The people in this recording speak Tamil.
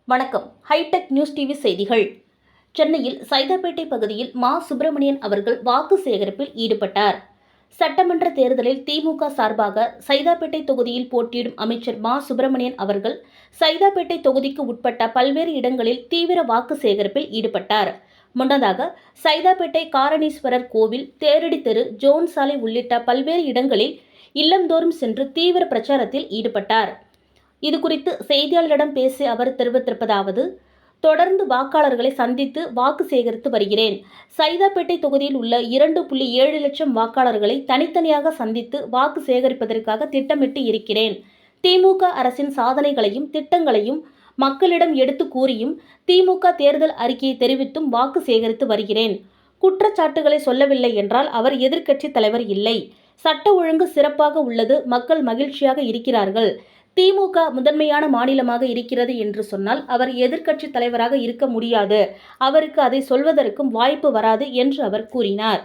வணக்கம். ஹைடெக் நியூஸ் டிவி செய்திகள். சென்னையில் சைதாப்பேட்டை பகுதியில் மா. சுப்பிரமணியன் அவர்கள் வாக்கு சேகரிப்பில் ஈடுபட்டார். சட்டமன்ற தேர்தலில் திமுக சார்பாக சைதாப்பேட்டை தொகுதியில் போட்டியிடும் அமைச்சர் மா. சுப்பிரமணியன் அவர்கள் சைதாப்பேட்டை தொகுதிக்கு உட்பட்ட பல்வேறு இடங்களில் தீவிர வாக்கு சேகரிப்பில் ஈடுபட்டார். முன்னதாக சைதாப்பேட்டை காரணீஸ்வரர் கோவில், தேரடி தெரு, ஜோன் சாலை உள்ளிட்ட பல்வேறு இடங்களில் இல்லந்தோறும் சென்று தீவிர பிரச்சாரத்தில் ஈடுபட்டார். இதுகுறித்து செய்தியாளர்களிடம் பேசிய அவர் தெரிவித்திருப்பதாவது: தொடர்ந்து வாக்காளர்களை சந்தித்து வாக்கு சேகரித்து வருகிறேன். சைதாப்பேட்டை தொகுதியில் உள்ள 2.7 லட்சம் வாக்காளர்களை தனித்தனியாக சந்தித்து வாக்கு சேகரிப்பதற்காக திட்டமிட்டு இருக்கிறேன். திமுக அரசின் சாதனைகளையும் திட்டங்களையும் மக்களிடம் எடுத்து கூறியும், திமுக தேர்தல் அறிக்கையை தெரிவித்தும் வாக்கு சேகரித்து வருகிறேன். குற்றச்சாட்டுகளை சொல்லவில்லை என்றால் அவர் எதிர்க்கட்சி தலைவர் இல்லை. சட்ட ஒழுங்கு சிறப்பாக உள்ளது. மக்கள் மகிழ்ச்சியாக இருக்கிறார்கள். திமுக முதன்மையான மாநிலமாக இருக்கிறது என்று சொன்னால் அவர் எதிர்க்கட்சி தலைவராக இருக்க முடியாது. அவருக்கு அதை சொல்வதற்கும் வாய்ப்பு வராது என்று அவர் கூறினார்.